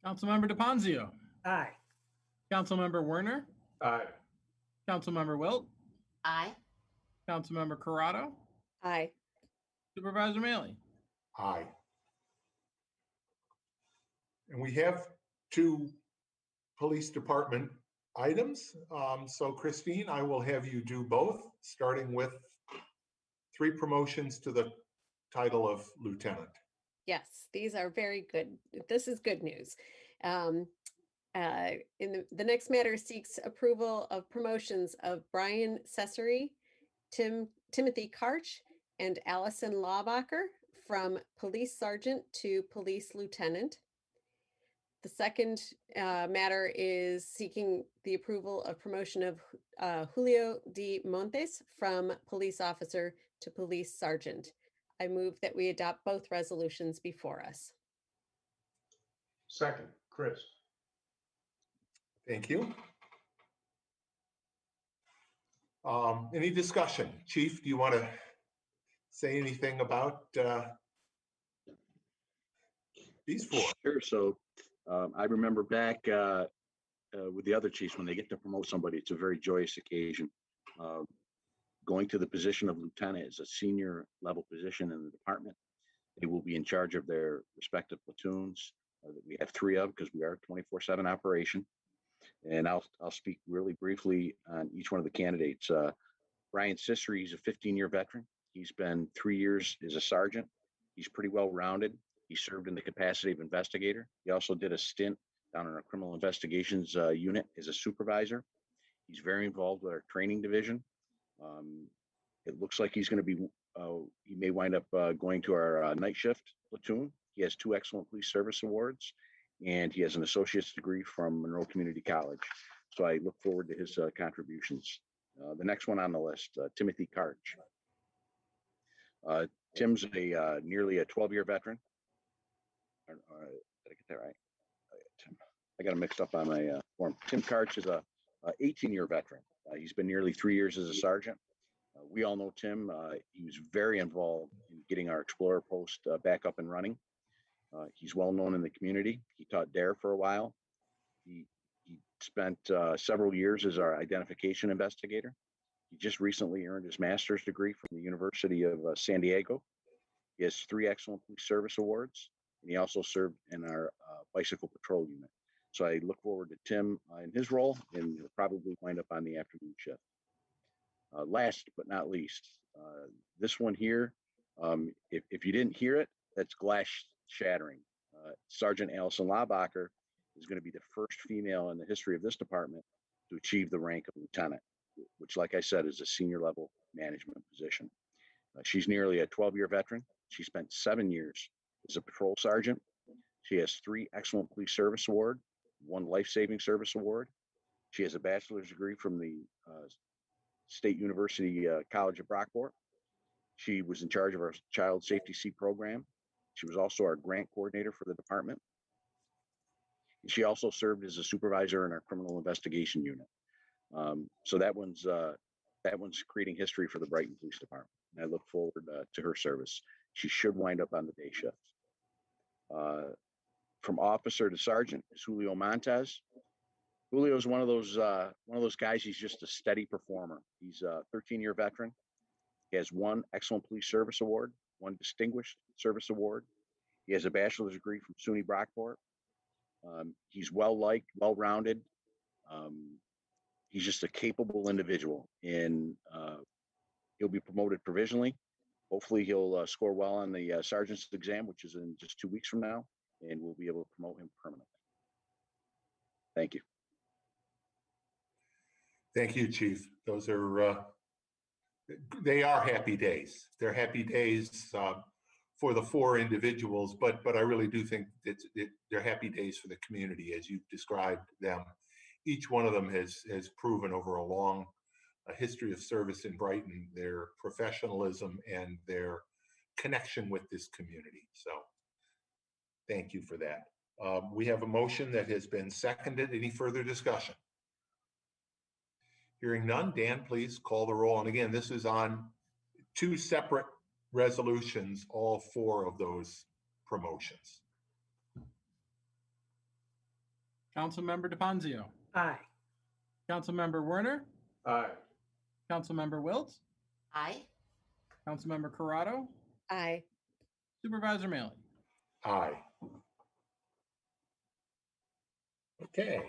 Councilmember DePonzio, Aye. Councilmember Werner, Aye. Councilmember Wilt, Aye. Councilmember Corrado, Aye. Supervisor Mailey. Aye. And we have 2 police department items. So Christine, I will have you do both, starting with 3 promotions to the title of lieutenant. Yes, these are very good. This is good news. In the next matter seeks approval of promotions of Brian Cesare, Timothy Karch, and Allison Lawbacher from police sergeant to police lieutenant. The second matter is seeking the approval of promotion of Julio D. Montes from police officer to police sergeant. I move that we adopt both resolutions before us. Second, Chris. Thank you. Any discussion? Chief, do you want to say anything about these 4? Sure. So I remember back with the other chiefs, when they get to promote somebody, it's a very joyous occasion. Going to the position of lieutenant is a senior level position in the department. They will be in charge of their respective platoons. We have 3 of, because we are a 24/7 operation. And I'll speak really briefly on each one of the candidates. Brian Cesare, he's a 15-year veteran. He's been 3 years as a sergeant. He's pretty well rounded. He served in the capacity of investigator. He also did a stint down in our criminal investigations unit as a supervisor. He's very involved with our training division. It looks like he's going to be, he may wind up going to our night shift platoon. He has 2 excellent police service awards, and he has an associate's degree from Monroe Community College. So I look forward to his contributions. The next one on the list, Timothy Karch. Tim's nearly a 12-year veteran. Did I get that right? Tim, I got him mixed up on my form. Tim Karch is a 18-year veteran. He's been nearly 3 years as a sergeant. We all know Tim. He was very involved in getting our Explorer post back up and running. He's well known in the community. He taught DARE for a while. He spent several years as our identification investigator. He just recently earned his master's degree from the University of San Diego. He has 3 excellent police service awards, and he also served in our bicycle patrol unit. So I look forward to Tim in his role, and he'll probably wind up on the afternoon shift. Last but not least, this one here, if you didn't hear it, that's glass shattering. Sergeant Allison Lawbacher is going to be the first female in the history of this department to achieve the rank of lieutenant, which, like I said, is a senior level management position. She's nearly a 12-year veteran. She spent 7 years as a patrol sergeant. She has 3 excellent police service awards, 1 life-saving service award. She has a bachelor's degree from the State University College of Brockport. She was in charge of our Child Safety C program. She was also our grant coordinator for the department. She also served as a supervisor in our criminal investigation unit. So that one's creating history for the Brighton Police Department. And I look forward to her service. She should wind up on the day shift. From officer to sergeant is Julio Montes. Julio is one of those guys. He's just a steady performer. He's a 13-year veteran. He has 1 Excellent Police Service Award, 1 Distinguished Service Award. He has a bachelor's degree from SUNY Brockport. He's well-liked, well-rounded. He's just a capable individual, and he'll be promoted provisionally. Hopefully he'll score well on the sergeant's exam, which is in just 2 weeks from now, and we'll be able to promote him permanently. Thank you. Thank you, Chief. Those are, they are happy days. They're happy days for the 4 individuals, but I really do think they're happy days for the community as you've described them. Each one of them has proven over a long history of service in Brighton, their professionalism and their connection with this community. So thank you for that. We have a motion that has been seconded. Any further discussion? Hearing none, Dan, please call the roll. And again, this is on 2 separate resolutions, all 4 of those promotions. Councilmember DePonzio, Aye. Councilmember Werner, Aye. Councilmember Wilt, Aye. Councilmember Corrado, Aye. Supervisor Mailey. Aye. Okay.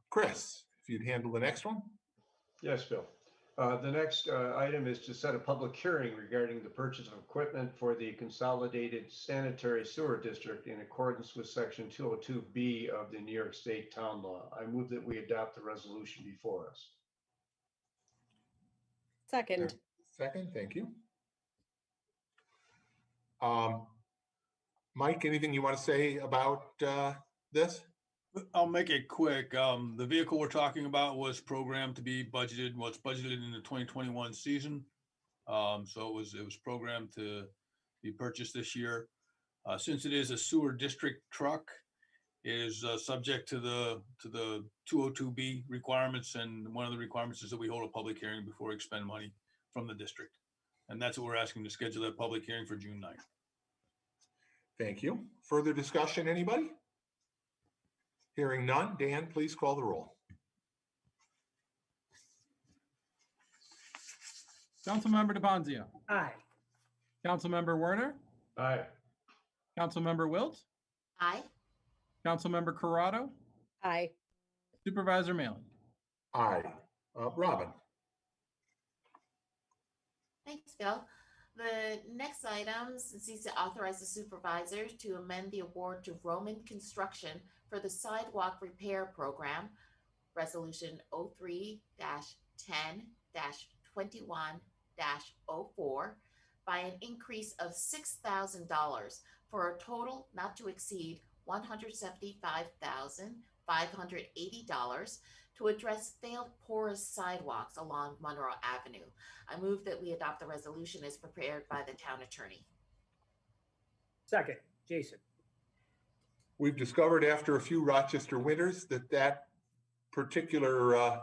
Chris, if you'd handle the next one. Yes, Bill. The next item is to set a public hearing regarding the purchase of equipment for the Consolidated Sanitary Sewer District in accordance with Section 202B of the New York State Town Law. I move that we adopt the resolution before us. Second. Second, thank you. Mike, anything you want to say about this? I'll make it quick. The vehicle we're talking about was programmed to be budgeted, well, it's budgeted in the 2021 season. So it was programmed to be purchased this year. Since it is a sewer district truck, it is subject to the 202B requirements, and one of the requirements is that we hold a public hearing before we expend money from the district. And that's what we're asking, to schedule that public hearing for June 9th. Thank you. Further discussion, anybody? Hearing none, Dan, please call the roll. Councilmember DePonzio, Aye. Councilmember Werner, Aye. Councilmember Wilt, Aye. Councilmember Corrado, Aye. Supervisor Mailey. Aye. Robin. Thanks, Bill. The next item seeks to authorize the supervisor to amend the award to Roman Construction for the Sidewalk Repair Program, Resolution 03-10-21-04, by an increase of $6,000 for a total not to exceed $175,580 to address failed porous sidewalks along Monroe Avenue. I move that we adopt the resolution as prepared by the town attorney. Second, Jason. We've discovered after a few Rochester winters that particular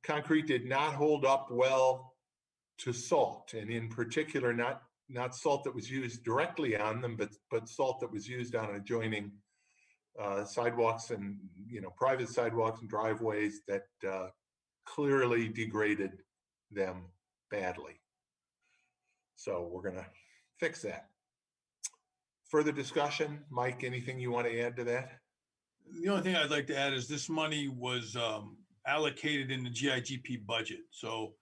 concrete did not hold up well to salt, and in particular, not salt that was used directly on them, but salt that was used on adjoining sidewalks and private sidewalks and driveways that clearly degraded them badly. So we're gonna fix that. Further discussion, Mike, anything you want to add to that? The only thing I'd like to add is this money was allocated in the GIGP budget. So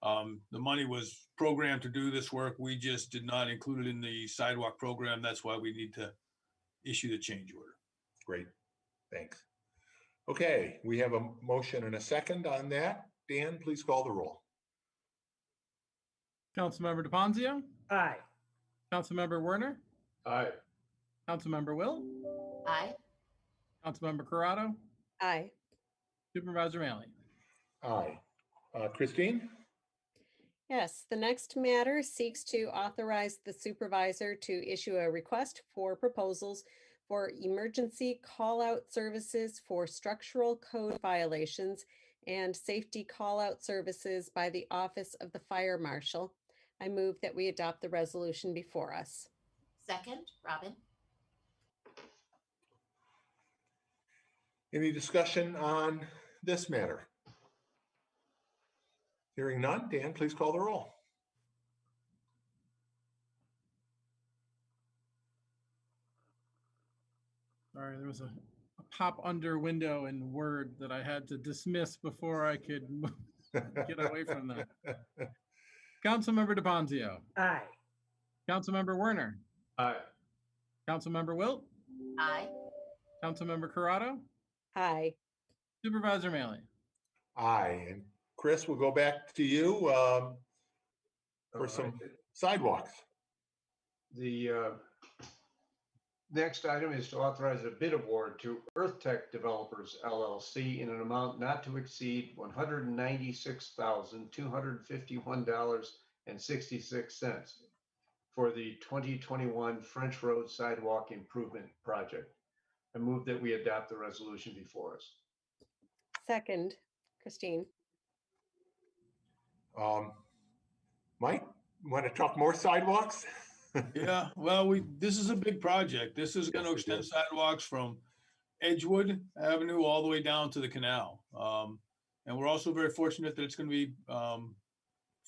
the money was programmed to do this work. We just did not include it in the sidewalk program. That's why we need to issue the change order. Great, thanks. Okay, we have a motion and a second on that. Dan, please call the roll. Councilmember DePonzio, Aye. Councilmember Werner, Aye. Councilmember Wilt, Aye. Councilmember Corrado, Aye. Supervisor Mailey. Aye. Christine? Yes, the next matter seeks to authorize the supervisor to issue a request for proposals for emergency call-out services for structural code violations and safety call-out services by the Office of the Fire Marshal. I move that we adopt the resolution before us. Second, Robin. Any discussion on this matter? Hearing none, Dan, please call the roll. Sorry, there was a pop under window in Word that I had to dismiss before I could get away from that. Councilmember DePonzio, Aye. Councilmember Werner, Aye. Councilmember Wilt, Aye. Councilmember Corrado, Aye. Supervisor Maley. Aye. And Chris, we'll go back to you for some sidewalks. The next item is to authorize a bid award to Earth Tech Developers LLC in an amount not to exceed $196,251.66 for the 2021 French Road Sidewalk Improvement Project. I move that we adopt the resolution before us. Second, Christine. Mike, want to talk more sidewalks? Yeah, well, this is a big project. This is going to Yes, it extend is. sidewalks from Edgewood Avenue all the way down to the canal. And we're also very fortunate that it's going to be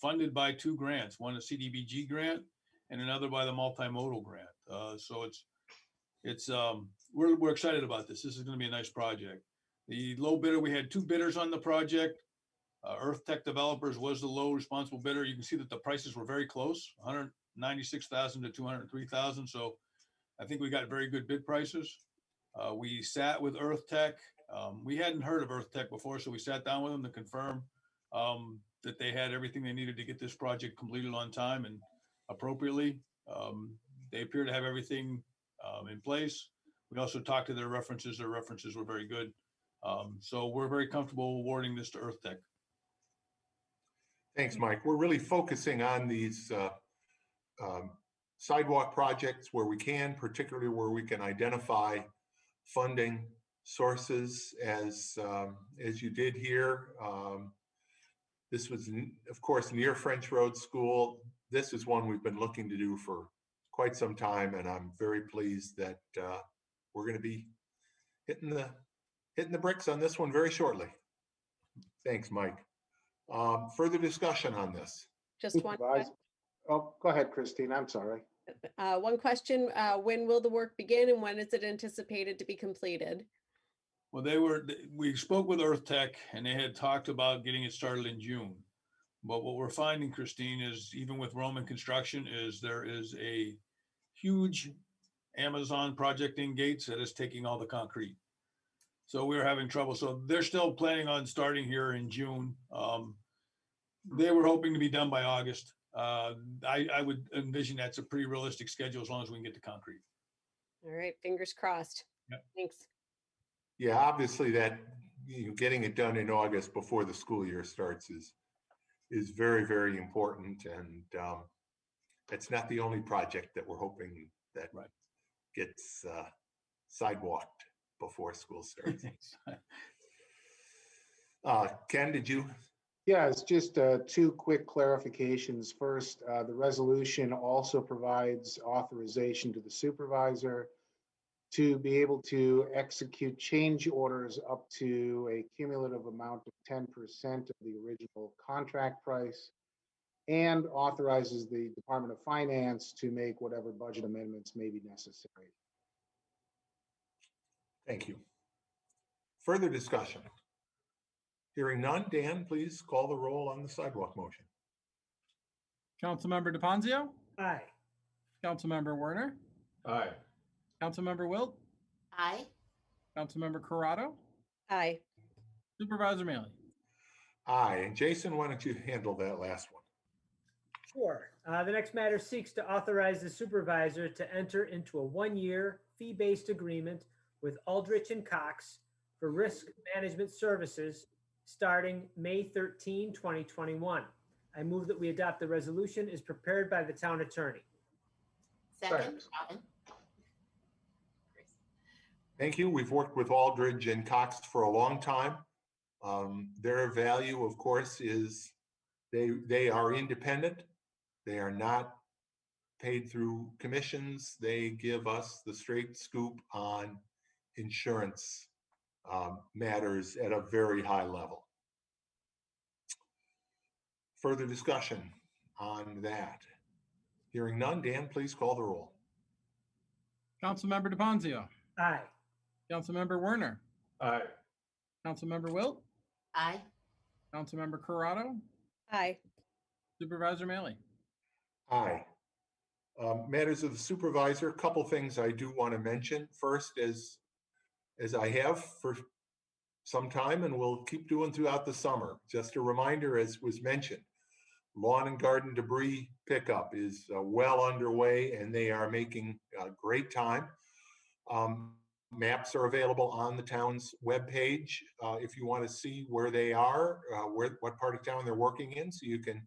funded by two grants, one a CDBG grant and another by the multimodal grant. So we're excited about this. This is going to be a nice project. The low bidder, we had two bidders on the project. Earth Tech Developers was the low responsible bidder. You can see that the prices were very close, $196,000 to $203,000. So I think we got very good bid prices. We sat with Earth Tech. We hadn't heard of Earth Tech before, so we sat down with them to confirm that they had everything they needed to get this project completed on time and appropriately. They appear to have everything in place. We also talked to their references. Their references were very good. So we're very comfortable awarding this to Earth Tech. Thanks, Mike. We're really focusing on these sidewalk projects where we can, particularly where we can identify funding sources as you did here. This was, of course, near French Road School. This is one we've been looking to do for quite some time, and I'm very pleased that we're going to be hitting the bricks on this one very shortly. Thanks, Mike. Further discussion on this? Just one. Oh, go ahead, Christine. I'm sorry. One question. When will the work begin and when is it anticipated to be completed? Well, we spoke with Earth Tech and they had talked about getting it started in June. But what we're finding, Christine, is even with Roman construction is there is a huge Amazon project in Gates that is taking all the concrete. So we're having trouble. So they're still planning on starting here in June. They were hoping to be done by August. I would envision that's a pretty realistic schedule as long as we can get the concrete. All right, fingers crossed. Yep. Thanks. Yeah, obviously that getting it done in August before the school year starts is very, very important. And it's not the only project that we're hoping that gets sidewalked before school starts. Ken, did you? Yeah, it's just two quick clarifications. First, the resolution also provides authorization to the supervisor to be able to execute change orders up to a cumulative amount of 10% of the original contract price, and authorizes the Department of Finance to make whatever budget amendments may be necessary. Thank you. Further discussion? Hearing none, Dan, please call the roll on the sidewalk motion. Councilmember DePonzio, Aye. Councilmember Werner, Aye. Councilmember Wilt, Aye. Councilmember Corrado, Aye. Supervisor Maley. Aye. And Jason, why don't you handle that last one? Sure. The next matter seeks to authorize the supervisor to enter into a one-year fee-based agreement with Aldrich and Cox for risk management services starting May 13, 2021. I move that we adopt the resolution as prepared by the town attorney. Second, Robin. Thank you. We've worked with Aldridge and Cox for a long time. Their value, of course, is they are independent. They are not paid through commissions. They give us the straight scoop on insurance matters at a very high level. Further discussion on that? Hearing none, Dan, please call the roll. Councilmember DePonzio, Aye. Councilmember Werner, Aye. Councilmember Wilt, Aye. Councilmember Corrado, Aye. Supervisor Maley. Aye. Matters of the supervisor, a couple things I do want to mention. First, as I have for some time and will keep doing throughout the summer, just a reminder, as was mentioned, lawn and garden debris pickup is well underway, and they are making great time. Maps are available on the town's webpage if you want to see where they are, what part of town they're working in, so you can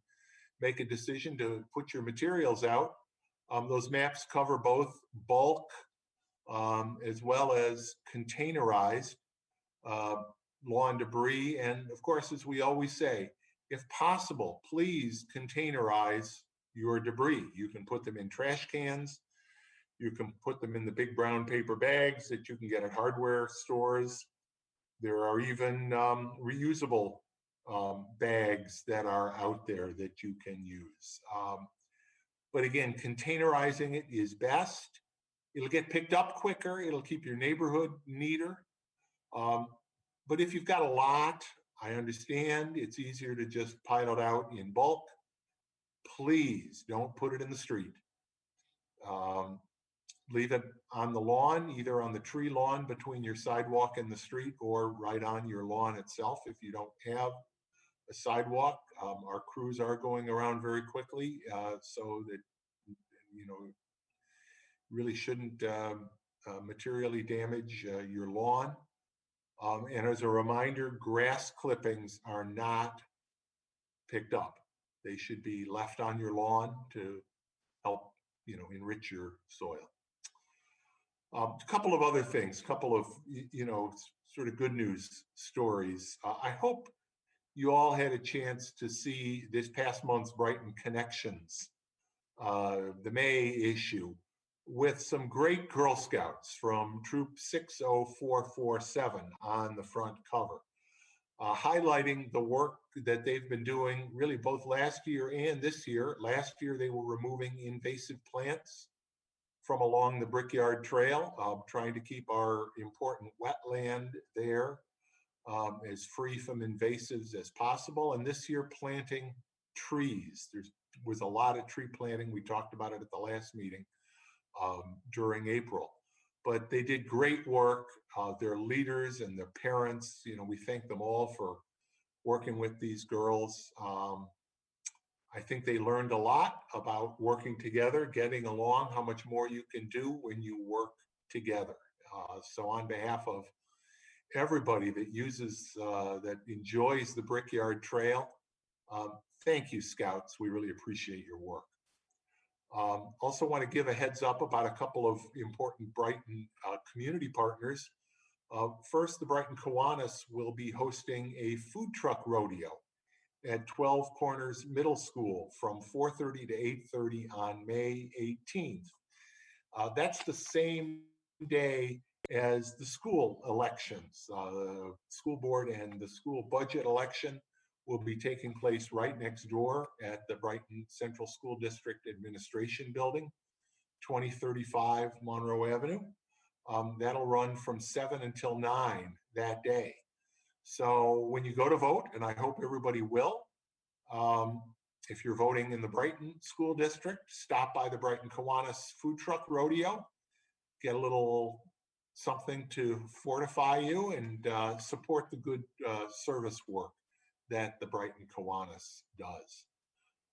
make a decision to put your materials out. Those maps cover both bulk as well as containerized lawn debris. And of course, as we always say, if possible, please containerize your debris. You can put them in trash cans. You can put them in the big brown paper bags that you can get at hardware stores. There are even reusable bags that are out there that you can use. But again, containerizing it is best. It'll get picked up quicker. It'll keep your neighborhood neater. But if you've got a lot, I understand it's easier to just pile it out in bulk. Please don't put it in the street. Leave it on the lawn, either on the tree lawn between your sidewalk and the street, or right on your lawn itself. If you don't have a sidewalk, our crews are going around very quickly, so that, you know, really shouldn't materially damage your lawn. And as a reminder, grass clippings are not picked up. They should be left on your lawn to help, you know, enrich your soil. A couple of other things, couple of, you know, sort of good news stories. I hope you all had a chance to see this past month's Brighton Connections, the May issue, with some great Girl Scouts from Troop 60447 on the front cover, highlighting the work that they've been doing really both last year and this year. Last year, they were removing invasive plants from along the Brickyard Trail, trying to keep our important wetland there as free from invasives as possible. And this year, planting trees. There was a lot of tree planting. We talked about it at the last meeting during April. But they did great work. Their leaders and their parents, you know, we thank them all for working with these girls. I think they learned a lot about working together, getting along, how much more you can do when you work together. So on behalf of everybody that uses, that enjoys the Brickyard Trail, thank you, Scouts. We really appreciate your work. Also want to give a heads up about a couple of important Brighton community partners. First, the Brighton Kiwanis will be hosting a food truck rodeo at 12 Corners Middle School from 4:30 to 8:30 on May 18th. That's the same day as the school elections. The school board and the school budget election will be taking place right next door at the Brighton Central School District Administration Building, 2035 Monroe Avenue. That'll run from 7 until 9 that day. So when you go to vote, and I hope everybody will, if you're voting in the Brighton School District, stop by the Brighton Kiwanis Food Truck Rodeo, get a little something to fortify you, and support the good service work that the Brighton Kiwanis does.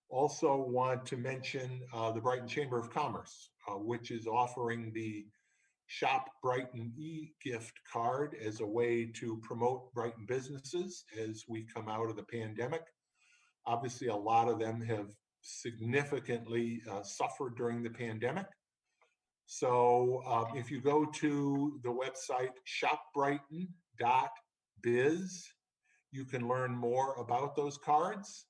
Also want to mention the Brighton Chamber of Commerce, which is offering the Shop Brighton e-gift card as a way to promote Brighton businesses as we come out of the pandemic. Obviously, a lot of them have significantly suffered during the pandemic. So if you go to the website shopbrighton.biz, you can learn more about those cards,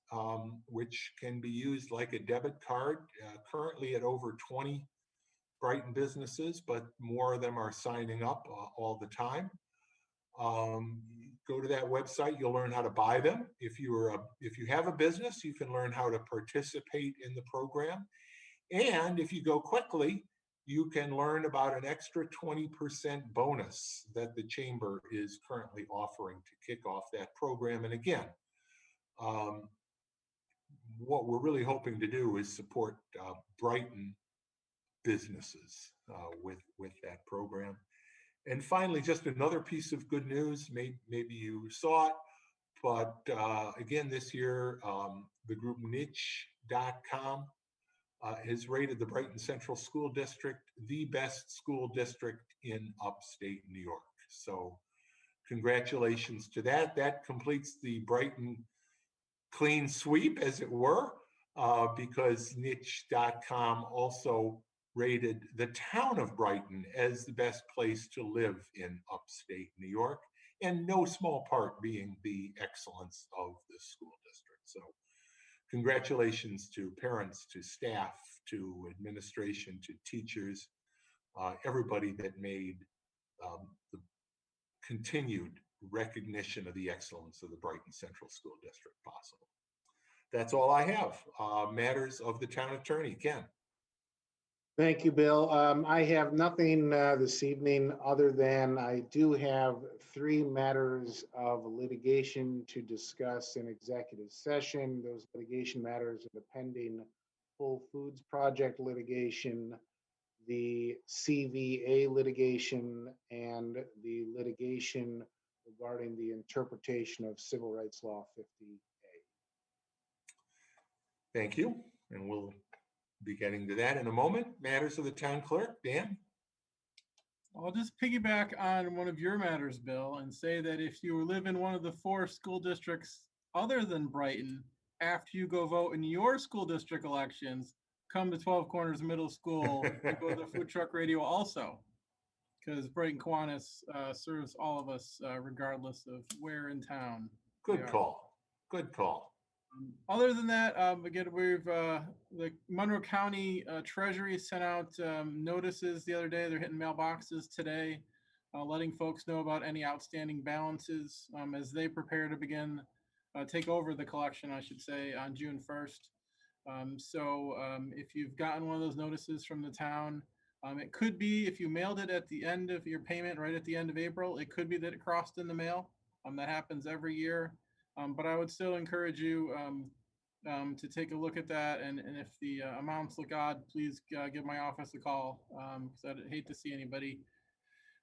which can be used like a debit card, currently at over 20 Brighton businesses, but more of them are signing up all the time. Go to that website, you'll learn how to buy them. If you have a business, you can learn how to participate in the program. And if you go quickly, you can learn about an extra 20% bonus that the chamber is currently offering to kick off that program. And again, what we're really hoping to do is support Brighton businesses with that program. And finally, just another piece of good news, maybe you saw it, but again, this year, the group niche.com has rated the Brighton Central School District the best school district in upstate New York. So congratulations to that. That completes the Brighton clean sweep, as it were, because niche.com also rated the town of Brighton as the best place to live in upstate New York, and no small part being the excellence of the school district. So congratulations to parents, to staff, to administration, to teachers, everybody that made the continued recognition of the excellence of the Brighton Central School District possible. That's all I have. Matters of the town attorney. Ken. Thank you, Bill. I have nothing this evening other than I do have 3 matters of litigation to discuss in executive session. Those litigation matters are the pending Whole Foods Project litigation, the CVA litigation, and the litigation regarding the interpretation of Civil Rights Law 50A. Thank you. And we'll be getting to that in a moment. Matters of the town clerk, Dan. I'll just piggyback on one of your matters, Bill, and say that if you live in one of the 4 school districts other than Brighton, after you go vote in your school district elections, come to 12 Corners Middle School and go to the food truck radio also, because Brighton Kiwanis serves all of us regardless of where in town. Good call. Good call. Other than that, again, we've the Monroe County Treasury sent out notices the other day. They're hitting mailboxes today, letting folks know about any outstanding balances as they prepare to begin take over the collection, I should say, on June 1st. So if you've gotten one of those notices from the town, it could be if you mailed it at the end of your payment, right at the end of April, it could be that it crossed in the mail. That happens every year. But I would still encourage you to take a look at that. And if the amounts look odd, please give my office a call, because I'd hate to see anybody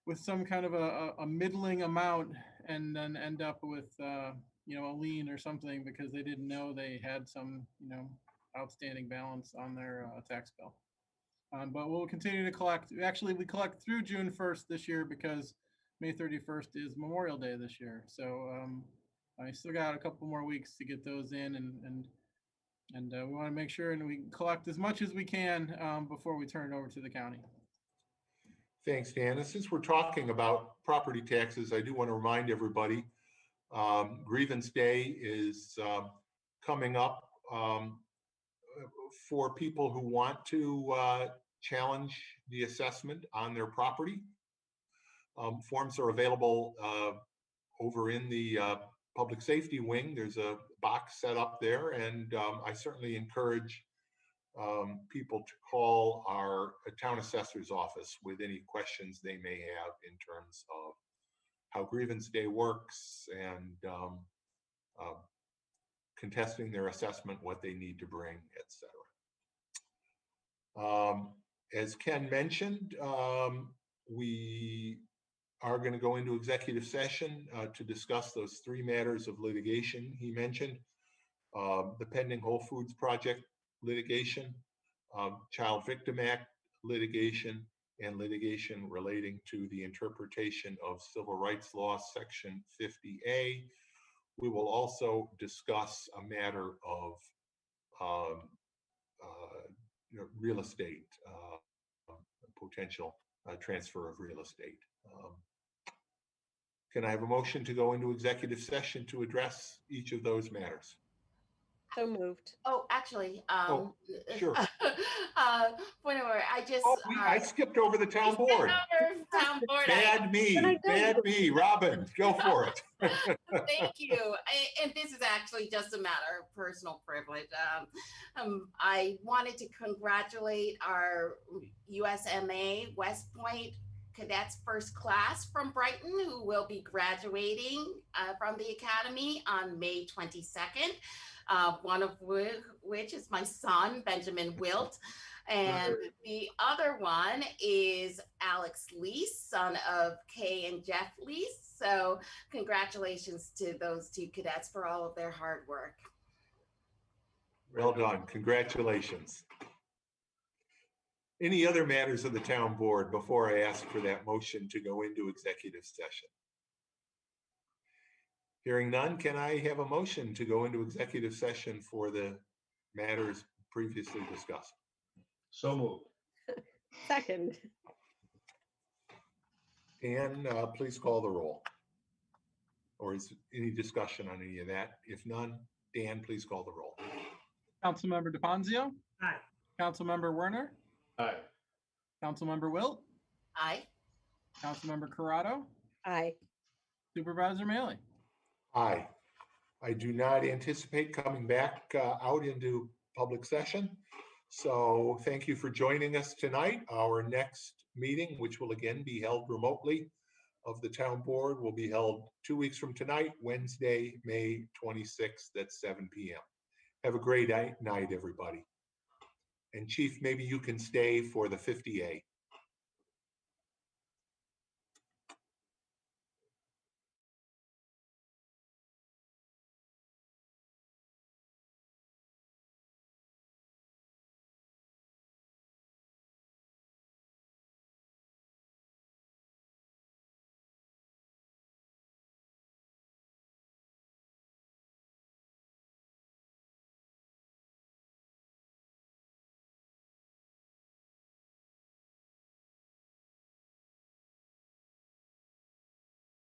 with some kind of a middling amount and then end up with, a lien or something because they didn't know they had some, outstanding balance on their tax bill. But we'll continue to collect. Actually, we collect through June 1st this year because May 31st is Memorial Day this year. So I still got a couple more weeks to get those in, and we want to make sure and we collect as much as we can before we turn it over to the county. Thanks, Dan. And since we're talking about property taxes, I do want to remind everybody, Grievance Day is coming up for people who want to challenge the assessment on their property. Forms are available over in the public safety wing. There's a box set up there, and I certainly encourage people to call our town assessor's office with any questions they may have in terms of how Grievance Day works and contesting their assessment, what they need to bring, etc. As Ken mentioned, we are going to go into executive session to discuss those 3 matters of litigation he mentioned: the pending Whole Foods Project litigation, Child Victim Act litigation, and litigation relating to the interpretation of Civil Rights Law Section 50A. We will also discuss a matter of real estate, potential transfer of real estate. Can I have a motion to go into executive session to address each of those matters? So moved. Oh, actually, Oh, sure. point of order, I skipped over the town board. Town board. Bad me, Robin, go for it. Thank you. And this is actually just a matter of personal privilege. I wanted to congratulate our USMA West Point Cadets First Class from Brighton, who will be graduating from the Academy on May 22nd. One of which is my son, Benjamin Wilt. And the other one is Alex Lease, son of Kay and Jeff Lease. So congratulations to those two cadets for all of their hard work. Well done, congratulations. Any other matters of the town board before I ask for that motion to go into executive session? Hearing none, can I have a motion to go into executive session for the matters previously discussed? So moved. Second. Dan, please call the roll. Or is any discussion on any of that? If none, Dan, please call the roll. Councilmember DePonzio, Aye. Councilmember Werner, Aye. Councilmember Wilt, Aye. Councilmember Corrado, Aye. Supervisor Mailey. Aye. I do not anticipate coming back out into public session. So thank you for joining us tonight. Our next meeting, which will again be held remotely of the town board, will be held 2 weeks from tonight, Wednesday, May 26th at 7 p.m. Have a great night, everybody. And Chief, maybe you can stay for the 50A.